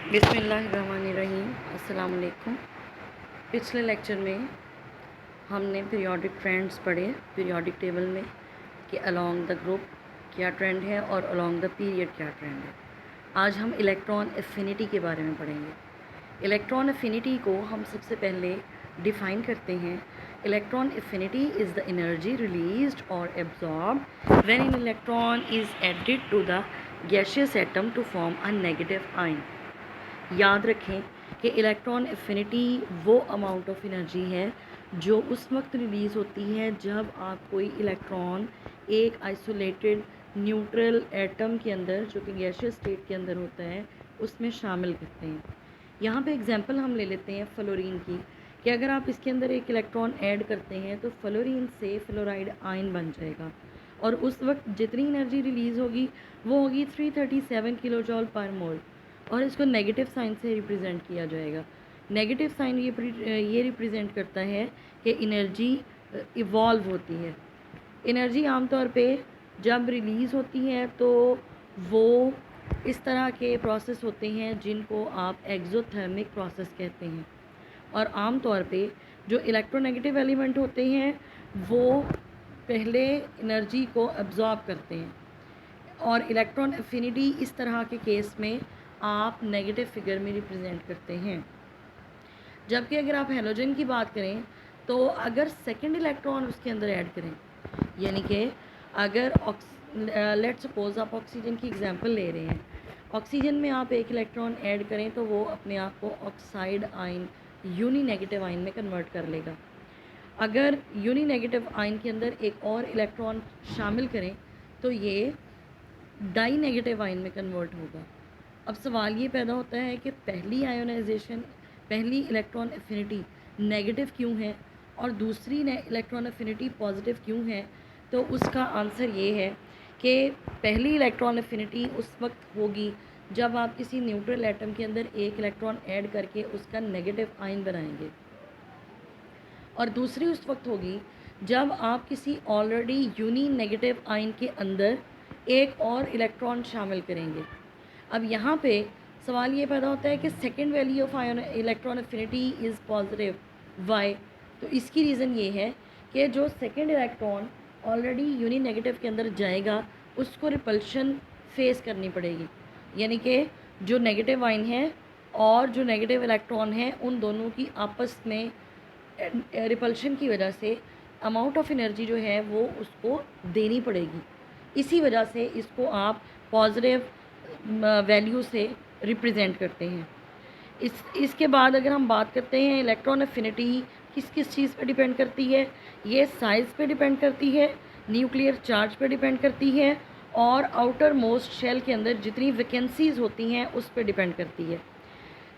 बिस्मिल्लाहिर्रहमानिर्रहीम। अस्सलाम वालेकुम। पिछले लेक्चर में हमने पीरियोडिक ट्रेंड्स पढ़े पीरियोडिक टेबल में कि अलोंग द ग्रुप क्या ट्रेंड है और अलोंग द पीरियड क्या ट्रेंड है। आज हम इलेक्ट्रॉन एफिनिटी के बारे में पढ़ेंगे। इलेक्ट्रॉन एफिनिटी को हम सबसे पहले डिफ़ाइन करते हैं। Electron affinity is the energy released और absorbed when an electron is added to the gaseous atom to form a negative ion. याद रखें कि इलेक्ट्रॉन एफिनिटी वो अमाउंट ऑफ एनर्जी है जो उस वक्त रिलीज़ होती है जब आप कोई इलेक्ट्रॉन एक आइसोलेटेड न्यूट्रल एटम के अंदर, जो कि गैसियस स्टेट के अंदर होता है, उसमें शामिल करते हैं। यहाँ पे एग्जांपल हम ले लेते हैं फ्लोरीन की, कि अगर आप इसके अंदर एक इलेक्ट्रॉन ऐड करते हैं तो फ्लोरीन से फ्लोराइड आयन बन जाएगा और उस वक्त जितनी एनर्जी रिलीज़ होगी वो होगी 337 किलो जॉल पर मोल, और इसको नेगेटिव साइन से रिप्रेजेंट किया जाएगा। नेगेटिव साइन ये रिप्रेजेंट करता है कि एनर्जी इवॉल्व होती है। एनर्जी आमतौर पे जब रिलीज़ होती है तो वो इस तरह के प्रोसेस होते हैं जिनको आप एक्सोथर्मिक प्रोसेस कहते हैं, और आम तौर पे जो इलेक्ट्रोनेगेटिव एलिमेंट होते हैं वो पहले एनर्जी को एब्जॉर्ब करते हैं, और इलेक्ट्रॉन एफिनिटी इस तरह के केस में आप नेगेटिव फिगर में रिप्रेजेंट करते हैं। जबकि अगर आप हेलोजन की बात करें तो अगर सेकंड इलेक्ट्रॉन उसके अंदर ऐड करें, यानी कि अगर लेट्स सपोज आप ऑक्सीजन की एग्जांपल ले रहे हैं, ऑक्सीजन में आप एक इलेक्ट्रॉन ऐड करें तो वो अपने आप को oxide ion uni negative ion में कन्वर्ट कर लेगा। अगर यूनी नेगेटिव आयन के अंदर एक और इलेक्ट्रॉन शामिल करें तो ये डाई नेगेटिव आयन में कन्वर्ट होगा। अब सवाल ये पैदा होता है कि पहली आयोनाइजेशन, पहली इलेक्ट्रॉन एफिनिटी नेगेटिव क्यों है और दूसरी इलेक्ट्रॉन एफिनिटी पॉजिटिव क्यों है। तो उसका आंसर ये है कि पहली इलेक्ट्रॉन एफिनिटी उस वक्त होगी जब आप किसी न्यूट्रल एटम के अंदर एक इलेक्ट्रॉन ऐड करके उसका नेगेटिव आयन बनाएंगे, और दूसरी उस वक्त होगी जब आप किसी ऑलरेडी यूनी नेगेटिव आयन के अंदर एक और इलेक्ट्रॉन शामिल करेंगे। अब यहाँ पे सवाल ये पैदा होता है कि second value of ion electron affinity is positive, why. तो इसकी रीज़न ये है कि जो second electron already uni negative के अंदर जाएगा उसको रिपल्शन फेस करनी पड़ेगी, यानी कि जो नेगेटिव आयन है और जो नेगेटिव इलेक्ट्रॉन है उन दोनों की आपस में रिपल्शन की वजह से अमाउंट ऑफ एनर्जी जो है वो उसको देनी पड़ेगी। इसी वजह से इसको आप पॉजिटिव वैल्यू से रिप्रेजेंट करते हैं। इसके बाद अगर हम बात करते हैं इलेक्ट्रॉन एफिनिटी किस किस चीज़ पे डिपेंड करती है, ये साइज़ पे डिपेंड करती है, न्यूक्लियर चार्ज पे डिपेंड करती है, और आउटर मोस्ट शेल के अंदर जितनी वैकेंसीज़ होती हैं उस पर डिपेंड करती है।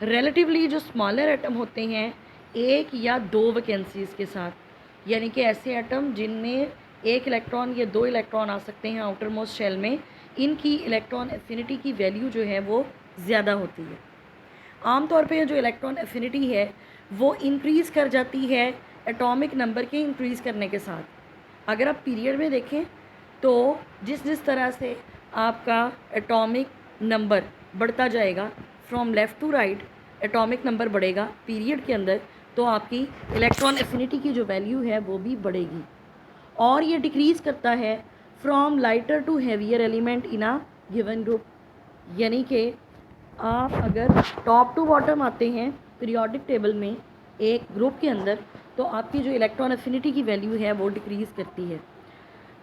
रिलेटिवली जो स्मॉलर एटम होते हैं एक या दो वैकेंसीज़ के साथ, यानी कि ऐसे एटम जिनमें एक इलेक्ट्रॉन या दो इलेक्ट्रॉन आ सकते हैं आउटर मोस्ट शेल में, इनकी इलेक्ट्रॉन एफिनिटी की वैल्यू जो है वो ज़्यादा होती है। आमतौर पे जो इलेक्ट्रॉन एफिनिटी है वो इंक्रीज़ कर जाती है एटॉमिक नंबर के इंक्रीज़ करने के साथ। अगर आप पीरियड में देखें तो जिस जिस तरह से आपका एटॉमिक नंबर बढ़ता जाएगा from left to right, atomic number बढ़ेगा पीरियड के अंदर, तो आपकी इलेक्ट्रॉन एफिनिटी की जो वैल्यू है वो भी बढ़ेगी। और ये डिक्रीज़ करता है from lighter to heavier element in a given group, यानी कि आप अगर टॉप टू बॉटम आते हैं पीरियोडिक टेबल में एक ग्रुप के अंदर तो आपकी जो इलेक्ट्रॉन एफिनिटी की वैल्यू है वो डिक्रीज़ करती है।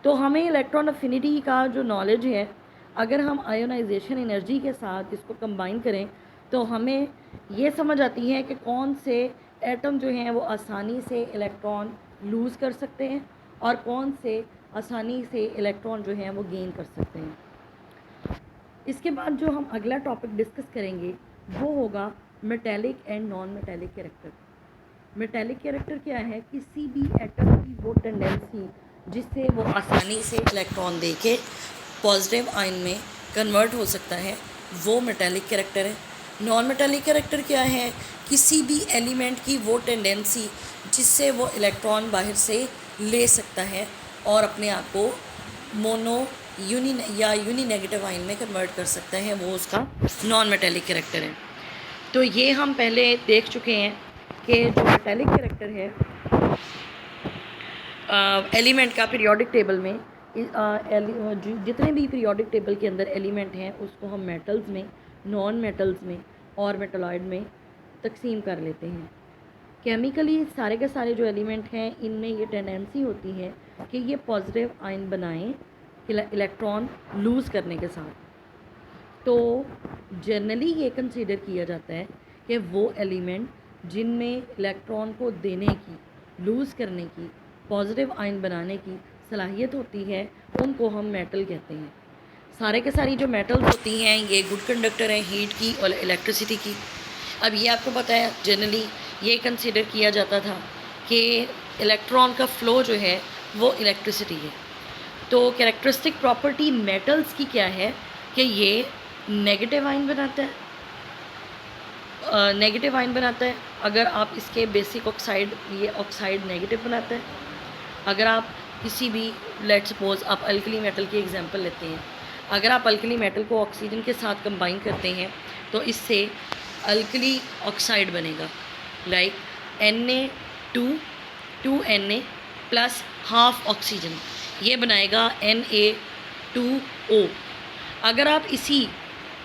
तो हमें इलेक्ट्रॉन एफिनिटी का जो नॉलेज है, अगर हम आयोनाइजेशन एनर्जी के साथ इसको कंबाइन करें तो हमें ये समझ आती है कि कौन से एटम जो हैं वो आसानी से इलेक्ट्रॉन लूज़ कर सकते हैं और कौन से आसानी से इलेक्ट्रॉन जो हैं वो गेन कर सकते हैं। इसके बाद जो हम अगला टॉपिक डिस्कस करेंगे वो होगा metallic and non metallic character. Metallic character क्या है? किसी भी एटम की वो टेंडेंसी जिससे वो आसानी से इलेक्ट्रॉन दे के पॉजिटिव आयन में कन्वर्ट हो सकता है, वो मेटेलिक कैरेक्टर है। नॉन मेटेलिक कैरेक्टर क्या है? किसी भी एलिमेंट की वो टेंडेंसी जिससे वो इलेक्ट्रॉन बाहर से ले सकता है और अपने आप को मोनो यूनी नेगेटिव आयन में कन्वर्ट कर सकता है, वो उसका नॉन मेटेलिक कैरेक्टर है। तो ये हम पहले देख चुके हैं कि जो मेटालिक कैरेक्टर है एलिमेंट का पीरियोडिक टेबल में, जितने भी पीरियोडिक टेबल के अंदर एलिमेंट हैं उसको हम मेटल्स में, नॉन मेटल्स में और मेटलॉइड में तकसीम कर लेते हैं। केमिकली सारे के सारे जो एलिमेंट हैं इनमें ये टेंडेंसी होती है कि ये पॉजिटिव आयन बनाएं इलेक्ट्रॉन लूज़ करने के साथ। तो जनरली ये कंसीडर किया जाता है कि वो एलिमेंट जिनमें इलेक्ट्रॉन को देने की, लूज़ करने की, पॉजिटिव आयन बनाने की सलाहियत होती है उनको हम मेटल कहते हैं। सारे के सारी जो मेटल्स होती हैं ये गुड कंडक्टर हैं हीट की और इलेक्ट्रिसिटी की। अब ये आपको पता है जनरली ये कंसीडर किया जाता था कि इलेक्ट्रॉन का फ़्लो जो है वो इलेक्ट्रिसिटी है। तो कैरेक्टरिस्टिक प्रॉपर्टी मेटल्स की क्या है कि ये नेगेटिव आयन बनाता है, नेगेटिव आयन बनाता है। अगर आप इसके बेसिक ऑक्साइड, ये ऑक्साइड नेगेटिव बनाता है। अगर आप किसी भी, लेट सपोज आप अल्कली मेटल की एग्जांपल लेते हैं, अगर आप अल्कली मेटल को ऑक्सीजन के साथ कंबाइन करते हैं तो इससे अल्कली ऑक्साइड बनेगा, like Na2 plus half oxygen, ये बनाएगा Na2O। अगर आप इसी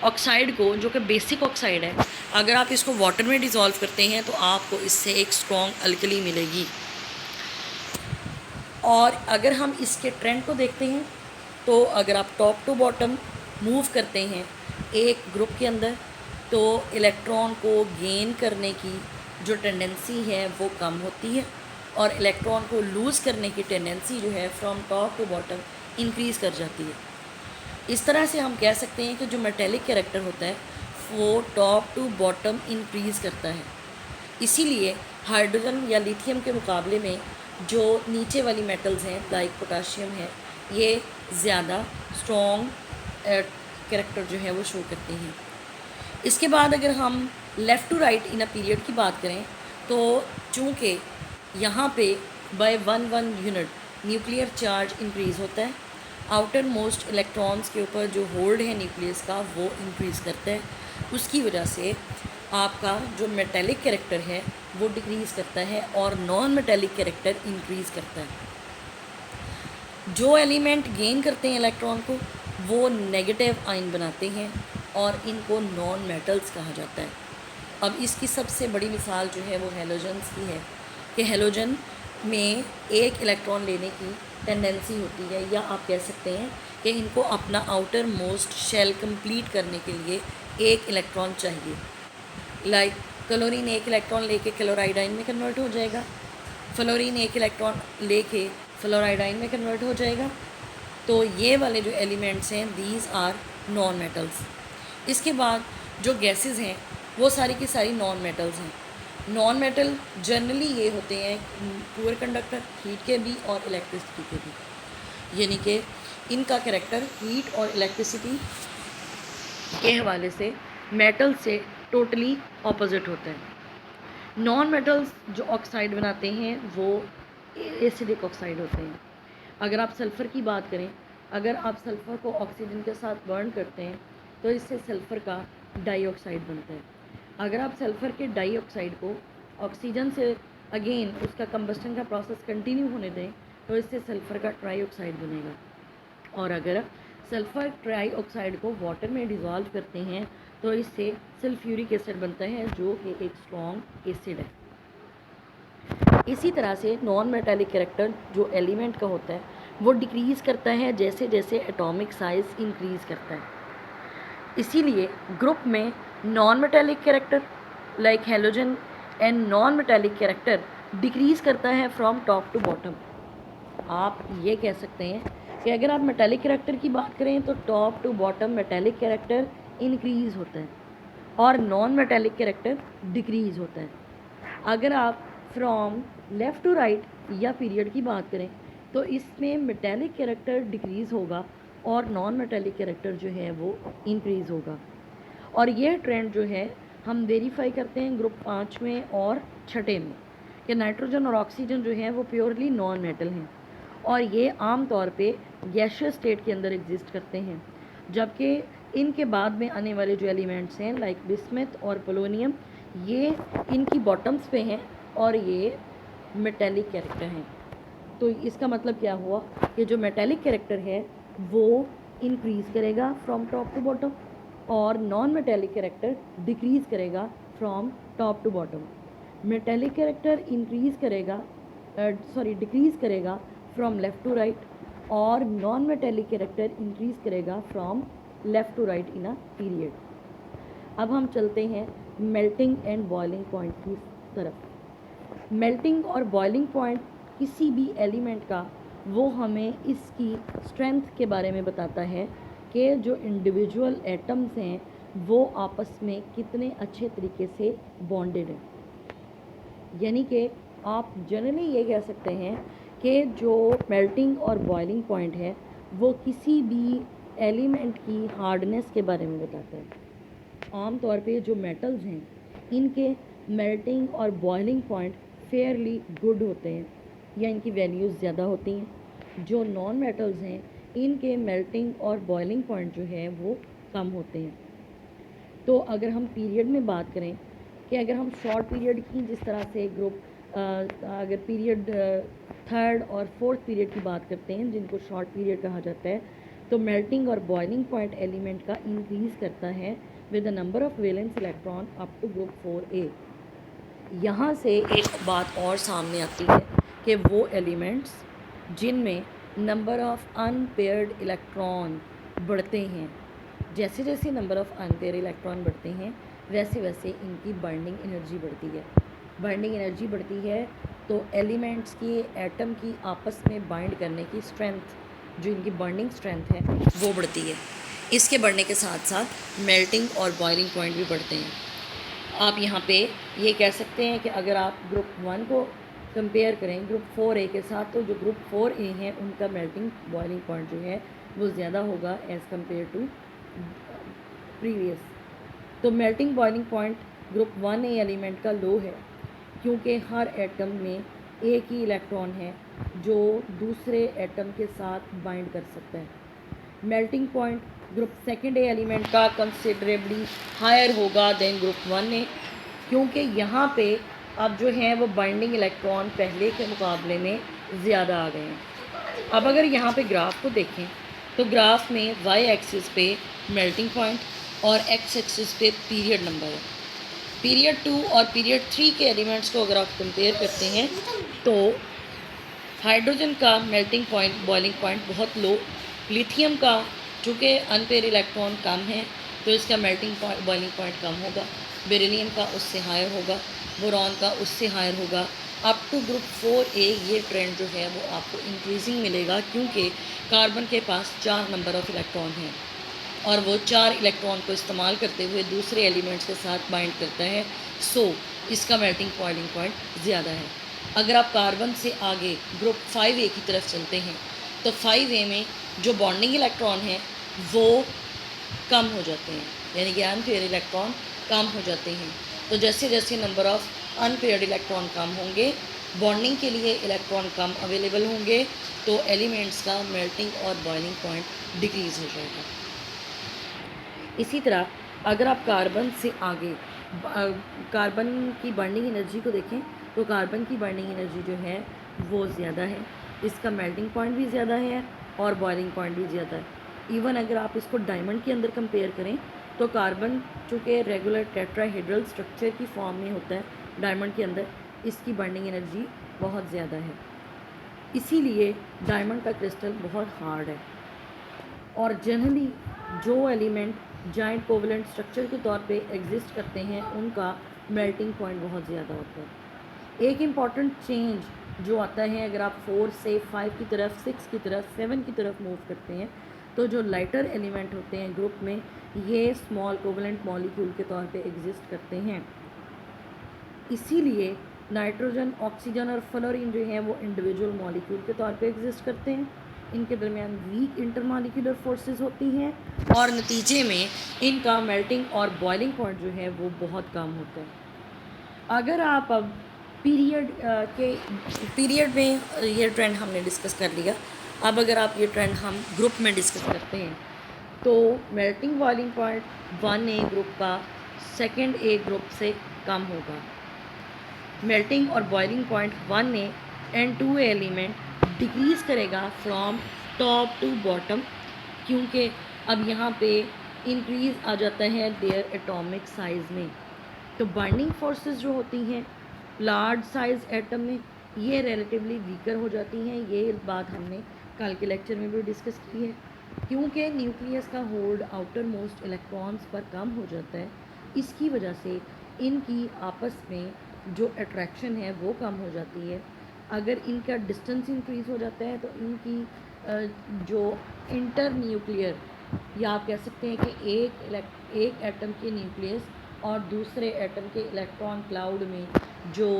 ऑक्साइड को, जो कि बेसिक ऑक्साइड है, अगर आप इसको वाटर में डिज़ोल्व करते हैं तो आपको इससे एक स्ट्रॉन्ग अल्कली मिलेगी। और अगर हम इसके ट्रेंड को देखते हैं तो अगर आप टॉप टू बॉटम मूव करते हैं एक ग्रुप के अंदर तो इलेक्ट्रॉन को गेन करने की जो टेंडेंसी है वो कम होती है और इलेक्ट्रॉन को लूज़ करने की टेंडेंसी जो है from top to bottom increase कर जाती है। इस तरह से हम कह सकते हैं कि जो मेटेलिक कैरेक्टर होता है वो टॉप टू बॉटम इंक्रीज़ करता है। इसीलिए हाइड्रोजन या लिथियम के मुकाबले में जो नीचे वाली मेटल्स हैं लाइक पोटाशियम है, ये ज़्यादा स्ट्रॉन्ग कैरेक्टर जो है वो शो करते हैं। इसके बाद अगर हम left to right in a period की बात करें तो चूँकि यहाँ पे by 1 unit nuclear charge increase होता है, आउटर मोस्ट इलेक्ट्रॉन्स के ऊपर जो होल्ड है न्यूक्लियस का वो इंक्रीज़ करता है, उसकी वजह से आपका जो मेटेलिक कैरेक्टर है वो डिक्रीज़ करता है और नॉन मेटेलिक कैरेक्टर इंक्रीज़ करता है। जो एलिमेंट गेन करते हैं इलेक्ट्रॉन को वो नेगेटिव आयन बनाते हैं और इनको नॉन मेटल्स कहा जाता है। अब इसकी सबसे बड़ी मिसाल जो है वो हैलोजन्स की है कि हैलोजन में एक इलेक्ट्रॉन लेने की टेंडेंसी होती है, या आप कह सकते हैं कि इनको अपना आउटर मोस्ट शेल कंप्लीट करने के लिए एक इलेक्ट्रॉन चाहिए। लाइक क्लोरीन एक इलेक्ट्रॉन लेके क्लोराइड आयन में कन्वर्ट हो जाएगा, फ्लोरीन एक इलेक्ट्रॉन लेके फ्लोराइड आयन में कन्वर्ट हो जाएगा। तो ये वाले जो एलिमेंट्स हैं दीज आर नॉन मेटल्स। इसके बाद जो गैसेस हैं वो सारी की सारी नॉन मेटल्स हैं। नॉन मेटल जनरली ये होते हैं पुअर कंडक्टर हीट के भी और इलेक्ट्रिसिटी के भी, यानी कि इनका कैरेक्टर हीट और इलेक्ट्रिसिटी के हवाले से मेटल से टोटली ऑपोजिट होता है। नॉन मेटल्स जो ऑक्साइड बनाते हैं वो एसिडिक ऑक्साइड होते हैं। अगर आप सल्फ़र की बात करें, अगर आप सल्फ़र को ऑक्सीजन के साथ बर्न करते हैं तो इससे सल्फ़र का डाइऑक्साइड बनता है। अगर आप सल्फ़र के डाइऑक्साइड को ऑक्सीजन से अगेन उसका कंबस्टन का प्रोसेस कंटिन्यू होने दें तो इससे सल्फ़र का ट्राईऑक्साइड बनेगा। और अगर सल्फ़र ट्राईऑक्साइड को वाटर में डिज़ोल्व करते हैं तो इससे सल्फ्यूरिक एसिड बनता है जो कि एक स्ट्रॉन्ग एसिड है। इसी तरह से नॉन मेटालिक कैरेक्टर जो एलिमेंट का होता है वो डिक्रीज़ करता है जैसे जैसे एटॉमिक साइज़ इंक्रीज़ करता है। इसीलिए ग्रुप में non metallic character like halogen and non metallic character decrease करता है फ्रॉम टॉप टू बॉटम। आप ये कह सकते हैं कि अगर आप मेटालिक कैरेक्टर की बात करें तो top to bottom metallic character increase होता है और नॉन मेटालिक कैरेक्टर डिक्रीज़ होता है। अगर आप फ्रॉम लेफ़्ट टू राइट या पीरियड की बात करें तो इसमें मेटालिक कैरेक्टर डिक्रीज़ होगा और नॉन मेटालिक कैरेक्टर जो है वो इंक्रीज़ होगा। और यह ट्रेंड जो है हम वेरीफाई करते हैं ग्रुप 5 में और 6 में कि नाइट्रोजन और ऑक्सीजन जो है वो प्योरली नॉन मेटल हैं और ये आम तौर पे गैसियस स्टेट के अंदर एग्जिस्ट करते हैं, जबकि इनके बाद में आने वाले जो एलिमेंट्स हैं लाइक बिस्मथ और पोलोनियम, ये इनकी बॉटम्स पे हैं और ये मेटेलिक कैरेक्टर हैं। तो इसका मतलब क्या हुआ कि जो मेटेलिक कैरेक्टर है वो इंक्रीज़ करेगा फ्रॉम टॉप टू बॉटम और नॉन मेटेलिक कैरेक्टर डिक्रीज़ करेगा from top to bottom. Metallic character decrease करेगा फ्रॉम लेफ़्ट टू राइट और नॉन मेटेलिक कैरेक्टर इंक्रीज़ करेगा from left to right in a period. अब हम चलते हैं मेल्टिंग एंड बॉइलिंग पॉइंट की तरफ। मेल्टिंग और बॉइलिंग पॉइंट किसी भी एलिमेंट का वो हमें इसकी स्ट्रेंथ के बारे में बताता है कि जो इंडिविजुअल एटम्स हैं वो आपस में कितने अच्छे तरीके से बॉन्डेड हैं। यानी कि आप जनरली ये कह सकते हैं कि जो मेल्टिंग और बॉइलिंग पॉइंट है वो किसी भी एलिमेंट की हार्डनेस के बारे में बताता है। आम तौर पे जो मेटल्स हैं इनके मेल्टिंग और बॉइलिंग पॉइंट फेयरली गुड होते हैं या इनकी वैल्यूज़ ज़्यादा होती हैं। जो नॉन मेटल्स हैं इनके मेल्टिंग और बॉइलिंग पॉइंट जो है वो कम होते हैं। तो अगर हम पीरियड में बात करें कि अगर हम शॉर्ट पीरियड की जिस तरह से अगर पीरियड थर्ड और फोर्थ पीरियड की बात करते हैं जिनको शॉर्ट पीरियड कहा जाता है, तो मेल्टिंग और बॉइलिंग पॉइंट एलिमेंट का इंक्रीज़ करता है with the number of valence electron up to group 4a। यहाँ से एक बात और सामने आती है कि वो एलिमेंट्स जिनमें नंबर ऑफ़ अनपेयर्ड इलेक्ट्रॉन बढ़ते हैं, जैसे जैसे नंबर ऑफ़ अनपेयर इलेक्ट्रॉन बढ़ते हैं वैसे वैसे इनकी बाइंडिंग एनर्जी बढ़ती है। बाइंडिंग एनर्जी बढ़ती है तो एलिमेंट्स की एटम की आपस में बाइंड करने की स्ट्रेंथ, जो इनकी बाइंडिंग स्ट्रेंथ है वो बढ़ती है। इसके बढ़ने के साथ साथ मेल्टिंग और बॉइलिंग पॉइंट भी बढ़ते हैं। आप यहाँ पे ये कह सकते हैं कि अगर आप ग्रुप 1 को कंपेयर करें ग्रुप 4a के साथ, तो जो ग्रुप 4a हैं उनका मेल्टिंग बॉइलिंग पॉइंट जो है वो ज़्यादा होगा एज़ कम्पेयर टू प्रीवियस। तो melting boiling point group 1a element का लो है क्योंकि हर एटम में एक ही इलेक्ट्रॉन है जो दूसरे एटम के साथ बाइंड कर सकता है। Melting point group 2a element का कंसिडरेबली हायर होगा देन ग्रुप 1a क्योंकि यहाँ पे अब जो हैं वो बाइंडिंग इलेक्ट्रॉन पहले के मुकाबले में ज़्यादा आ गए हैं। अब अगर यहाँ पे ग्राफ को देखें तो ग्राफ में वाई एक्सिस पे मेल्टिंग पॉइंट और एक्स एक्सिस पे पीरियड नंबर है। पीरियड 2 और पीरियड 3 के एलिमेंट्स को अगर आप कंपेयर करते हैं तो हाइड्रोजन का मेल्टिंग पॉइंट बॉइलिंग पॉइंट बहुत लो, लिथियम का चूँकि अनपेयर इलेक्ट्रॉन कम है तो इसका मेल्टिंग पॉइंट बॉइलिंग पॉइंट कम होगा, बेरिलियम का उससे हायर होगा, बोरॉन का उससे हायर होगा। अप टू ग्रुप 4a ये ट्रेंड जो है वो आपको इंक्रीजिंग मिलेगा क्योंकि कार्बन के पास 4 नंबर ऑफ़ इलेक्ट्रॉन हैं और वो 4 इलेक्ट्रॉन को इस्तेमाल करते हुए दूसरे एलिमेंट्स के साथ बाइंड करता है। सो इसका मेल्टिंग बॉइलिंग पॉइंट ज़्यादा है। अगर आप कार्बन से आगे ग्रुप 5a की तरफ चलते हैं तो 5a में जो बॉन्डिंग इलेक्ट्रॉन हैं वो कम हो जाते हैं, यानी कि अनपेयर इलेक्ट्रॉन कम हो जाते हैं। तो जैसे जैसे नंबर ऑफ़ अनपेयर्ड इलेक्ट्रॉन कम होंगे, बॉन्डिंग के लिए इलेक्ट्रॉन कम अवेलेबल होंगे, तो एलिमेंट्स का मेल्टिंग और बॉइलिंग पॉइंट डिक्रीज़ हो जाएगा। इसी तरह अगर आप कार्बन से आगे कार्बन की बाइंडिंग एनर्जी को देखें तो कार्बन की बाइंडिंग एनर्जी जो है वो ज़्यादा है, इसका मेल्टिंग पॉइंट भी ज़्यादा है और बॉइलिंग पॉइंट भी ज़्यादा है। इवन अगर आप इसको डायमंड के अंदर कंपेयर करें तो कार्बन चूँकि रेगुलर टेट्राहेड्रल स्ट्रक्चर की फॉर्म में होता है डायमंड के अंदर, इसकी बाइंडिंग एनर्जी बहुत ज़्यादा है। इसीलिए डायमंड का क्रिस्टल बहुत हार्ड है और जनरली जो एलिमेंट जॉइंट कोवलेंट स्ट्रक्चर के तौर पे एग्जिस्ट करते हैं उनका मेल्टिंग पॉइंट बहुत ज़्यादा होता है। एक इम्पॉर्टेंट चेंज जो आता है अगर आप 4 से 5 की तरफ, 6 की तरफ, 7 की तरफ मूव करते हैं तो जो लाइटर एलिमेंट होते हैं ग्रुप में ये स्मॉल कोवलेंट मॉलिक्यूल के तौर पे एग्जिस्ट करते हैं। इसीलिए नाइट्रोजन, ऑक्सीजन और फ्लोरीन जो हैं वो इंडिविजुअल मॉलिक्यूल के तौर पे एग्जिस्ट करते हैं। इनके दरमियान वीक इंटरमॉलिक्यूलर फोर्सेस होती हैं और नतीजे में इनका मेल्टिंग और बॉइलिंग पॉइंट जो है वो बहुत कम होता है। अगर आप अब पीरियड में ये ट्रेंड हमने डिस्कस कर लिया, अब अगर आप ये ट्रेंड हम ग्रुप में डिस्कस करते हैं तो melting boiling point 1A group का 2A ग्रुप से कम होगा। मेल्टिंग और boiling point 1A and 2A element decrease करेगा फ्रॉम टॉप टू बॉटम, क्योंकि अब यहाँ पे इंक्रीज़ आ जाता है देयर एटॉमिक साइज़ में। तो बाइंडिंग फोर्सेस जो होती हैं लार्ज साइज एटम में, ये रिलेटिवली वीकर हो जाती हैं। ये बात हमने कल के लेक्चर में भी डिस्कस की है। क्योंकि न्यूक्लियस का होल्ड आउटर मोस्ट इलेक्ट्रॉन्स पर कम हो जाता है, इसकी वजह से इनकी आपस में जो अट्रैक्शन है वो कम हो जाती है। अगर इनका डिस्टेंस इंक्रीज़ हो जाता है तो इनकी जो इंटर न्यूक्लियर, या आप कह सकते हैं कि एक एटम के न्यूक्लियस और दूसरे एटम के इलेक्ट्रॉन क्लाउड में जो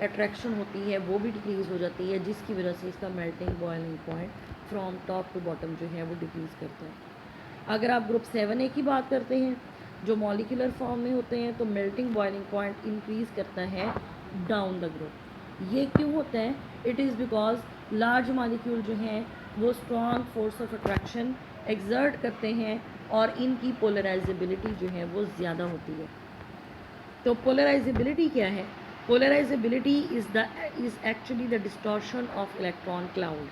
अट्रैक्शन होती है वो भी डिक्रीज़ हो जाती है, जिसकी वजह से इसका melting boiling point from top to bottom जो है वो डिक्रीज़ करता है। अगर आप ग्रुप 7A की बात करते हैं जो मॉलिक्यूलर फॉर्म में होते हैं, तो मेल्टिंग बॉइलिंग पॉइंट इंक्रीज़ करता है डाउन द ग्रुप। ये क्यों होता है? It is because large molecule जो हैं वो strong force of attraction exert करते हैं और इनकी पोलराइजेबिलिटी जो है वो ज़्यादा होती है। तो पोलराइजेबिलिटी क्या है? Polarisability is actually the distortion of electron cloud.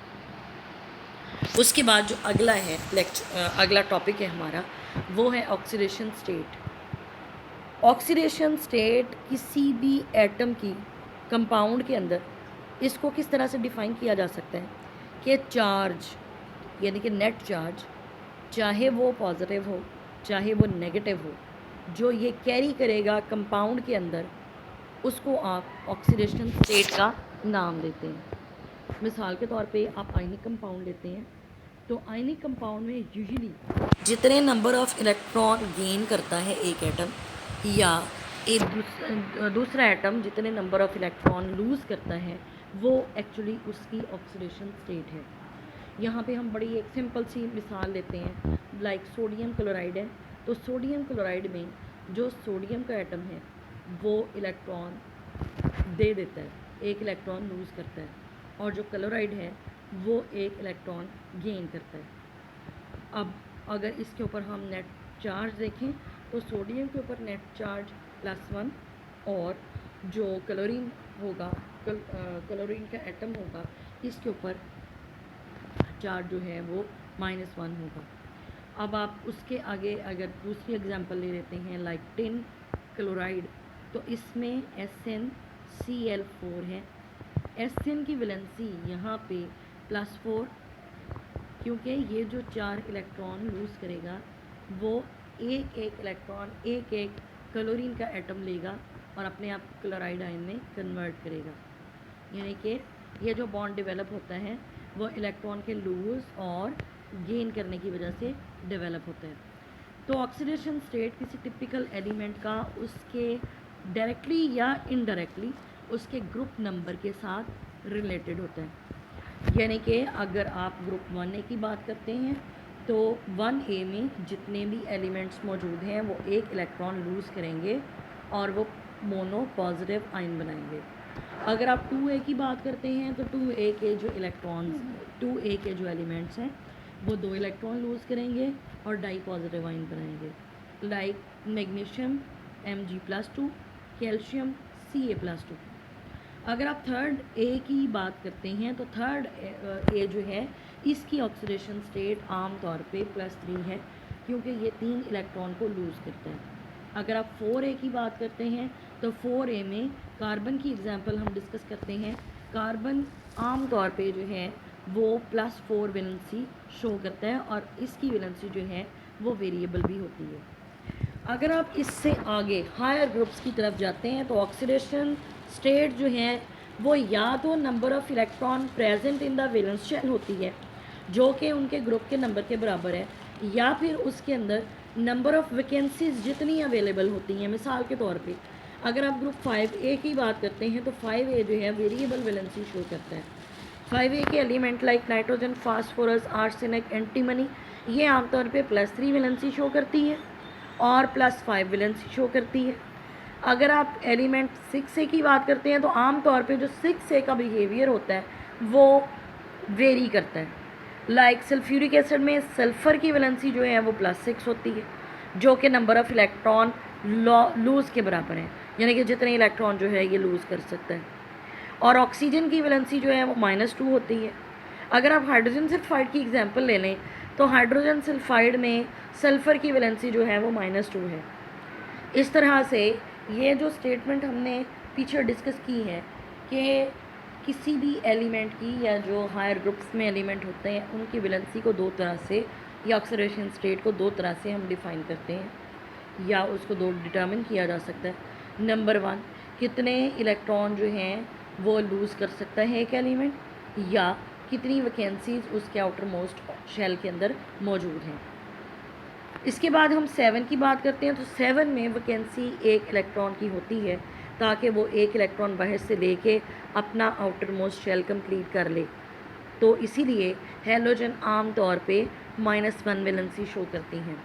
उसके बाद जो अगला है अगला टॉपिक है हमारा, वो है ऑक्सीडेशन स्टेट। ऑक्सीडेशन स्टेट किसी भी एटम की कंपाउंड के अंदर इसको किस तरह से डिफ़ाइन किया जा सकता है कि चार्ज, यानी कि नेट चार्ज, चाहे वो पॉजिटिव हो चाहे वो नेगेटिव हो, जो ये कैरी करेगा कंपाउंड के अंदर, उसको आप ऑक्सीडेशन स्टेट का नाम देते हैं। मिसाल के तौर पे आप आयनिक कंपाउंड लेते हैं, तो आयनिक कंपाउंड में यूजुअली जितने नंबर ऑफ इलेक्ट्रॉन गेन करता है एक एटम, या एक दूसरा एटम जितने नंबर ऑफ इलेक्ट्रॉन लूज़ करता है, वो एक्चुअली उसकी ऑक्सीडेशन स्टेट है। यहाँ पे हम बड़ी एक सिंपल सी मिसाल लेते हैं, लाइक सोडियम क्लोराइड है। तो सोडियम क्लोराइड में जो सोडियम का एटम है वो इलेक्ट्रॉन दे देता है, एक इलेक्ट्रॉन लूज़ करता है, और जो क्लोराइड है वो एक इलेक्ट्रॉन गेन करता है। अब अगर इसके ऊपर हम नेट चार्ज देखें तो सोडियम के ऊपर नेट चार्ज +1, और जो क्लोरीन होगा, क्लोरीन का एटम होगा, इसके ऊपर चार्ज जो है वो -1 होगा। अब आप उसके आगे अगर दूसरी एग्जांपल ले लेते हैं, लाइक टिन क्लोराइड, तो इसमें SnCl4 है। Sn की वैलेंसी यहाँ पे +4, क्योंकि ये जो 4 इलेक्ट्रॉन लूज़ करेगा वो एक इलेक्ट्रॉन एक क्लोरीन का एटम लेगा और अपने आप क्लोराइड आयन में कन्वर्ट करेगा। यानी कि ये जो बॉन्ड डेवलप होता है वो इलेक्ट्रॉन के लूज़ और गेन करने की वजह से डेवलप होता है। तो ऑक्सीडेशन स्टेट किसी टिपिकल एलिमेंट का उसके डायरेक्टली या इनडायरेक्टली उसके ग्रुप नंबर के साथ रिलेटेड होता है। यानी कि अगर आप ग्रुप 1A की बात करते हैं तो 1A में जितने भी एलिमेंट्स मौजूद हैं वो एक इलेक्ट्रॉन लूज़ करेंगे और वो मोनो पॉजिटिव आयन बनाएंगे। अगर आप 2A की बात करते हैं तो 2A के जो एलिमेंट्स हैं वो 2 इलेक्ट्रॉन लूज़ करेंगे और डाई पॉजिटिव आयन बनाएंगे, like magnesium Mg+2, calcium Ca+2। अगर आप थर्ड ए की बात करते हैं तो थर्ड ए जो है इसकी ऑक्सीडेशन स्टेट आम तौर पे +3 है, क्योंकि ये 3 इलेक्ट्रॉन को लूज़ करता है। अगर आप 4A की बात करते हैं तो 4A में कार्बन की एग्जांपल हम डिस्कस करते हैं। कार्बन आम तौर पे जो है वो +4 वैलेंसी शो करता है और इसकी वैलेंसी जो है वो वेरिएबल भी होती है। अगर आप इससे आगे हायर ग्रुप्स की तरफ जाते हैं तो ऑक्सीडेशन स्टेट जो है वो या तो number of electron present in the valence shell होती है जो कि उनके ग्रुप के नंबर के बराबर है, या फिर उसके अंदर नंबर ऑफ़ वैकेंसीज जितनी अवेलेबल होती हैं। मिसाल के तौर पे अगर आप ग्रुप 5A की बात करते हैं तो 5A जो है वेरिएबल वैलेंसी शो करता है। 5A के element like nitrogen, phosphorus, arsenic, antimony, ये आमतौर पे +3 वैलेंसी शो करती है और +5 वैलेंसी शो करती है। अगर आप एलिमेंट 6A की बात करते हैं तो आम तौर पे जो 6A का बिहेवियर होता है वो वेरी करता है। लाइक सल्फ्यूरिक एसिड में सल्फ़र की वैलेंसी जो है वो +6 होती है, जो कि नंबर ऑफ़ इलेक्ट्रॉन लूज़ के बराबर है, यानी कि जितने इलेक्ट्रॉन जो है ये लूज़ कर सकता है। और ऑक्सीजन की वैलेंसी जो है वो -2 होती है। अगर आप हाइड्रोजन सल्फाइड की एग्जांपल ले लें तो हाइड्रोजन सल्फाइड में सल्फ़र की वैलेंसी जो है वो -2 है। इस तरह से ये जो स्टेटमेंट हमने पीछे डिस्कस की है कि किसी भी एलिमेंट की या जो हायर ग्रुप्स में एलिमेंट होते हैं उनकी वैलेंसी को दो तरह से या ऑक्सीडेशन स्टेट को दो तरह से हम डिफ़ाइन करते हैं या उसको दो डिटर्मिन किया जा सकता है। नंबर 1, कितने इलेक्ट्रॉन जो हैं वो लूज़ कर सकता है एक एलिमेंट, या कितनी वैकेंसीज उसके आउटर मोस्ट शेल के अंदर मौजूद हैं। इसके बाद हम 7 की बात करते हैं। तो 7 में वैकेंसी एक इलेक्ट्रॉन की होती है ताकि वो एक इलेक्ट्रॉन बाहर से लेके अपना आउटर मोस्ट शेल कंप्लीट कर ले। तो इसीलिए हैलोजन आम तौर पे -1 वैलेंसी शो करती हैं।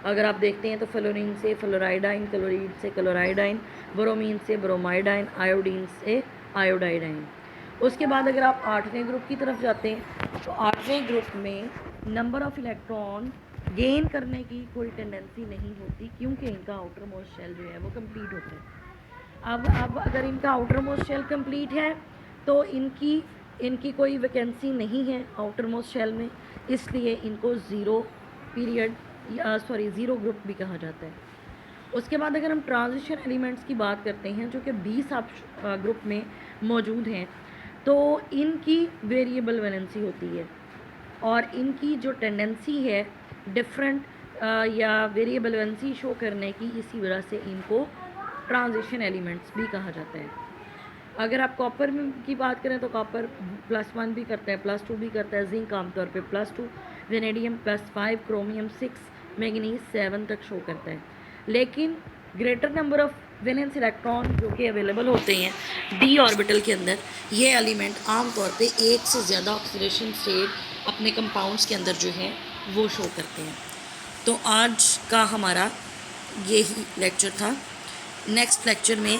अगर आप देखते हैं तो फ्लोरीन से फ्लोराइडाइन, क्लोरीन से क्लोराइडाइन, ब्रोमीन से ब्रोमाइडाइन, आयोडीन से आयोडाइडाइन। उसके बाद अगर आप 8वें ग्रुप की तरफ जाते हैं तो 8वें ग्रुप में नंबर ऑफ़ इलेक्ट्रॉन गेन करने की कोई टेंडेंसी नहीं होती, क्योंकि इनका आउटर मोस्ट शेल जो है वो कंप्लीट होता है। अब अगर इनका आउटर मोस्ट शेल कंप्लीट है तो इनकी कोई वैकेंसी नहीं है आउटर मोस्ट शेल में, इसलिए इनको ज़ीरो ग्रुप भी कहा जाता है। उसके बाद अगर हम ट्रांजिशन एलिमेंट्स की बात करते हैं जो कि 20 ग्रुप में मौजूद हैं, तो इनकी वेरिएबल वैलेंसी होती है और इनकी जो टेंडेंसी है डिफरेंट या वेरिएबल वैलेंसी शो करने की, इसी वजह से इनको ट्रांजिशन एलिमेंट्स भी कहा जाता है। अगर आप कॉपर की बात करें तो कॉपर +1 भी करता है, +2 भी करता है, जिंक आमतौर पे +2, वेनेडियम +5, क्रोमियम 6, मैग्नीज 7 तक शो करता है। लेकिन greater number of valence electron जो कि अवेलेबल होते हैं डी ऑर्बिटल के अंदर, ये एलिमेंट आमतौर पे एक से ज़्यादा ऑक्सीडेशन स्टेट अपने कंपाउंड्स के अंदर जो है वो शो करते हैं। तो आज का हमारा यही लेक्चर था। नेक्स्ट लेक्चर में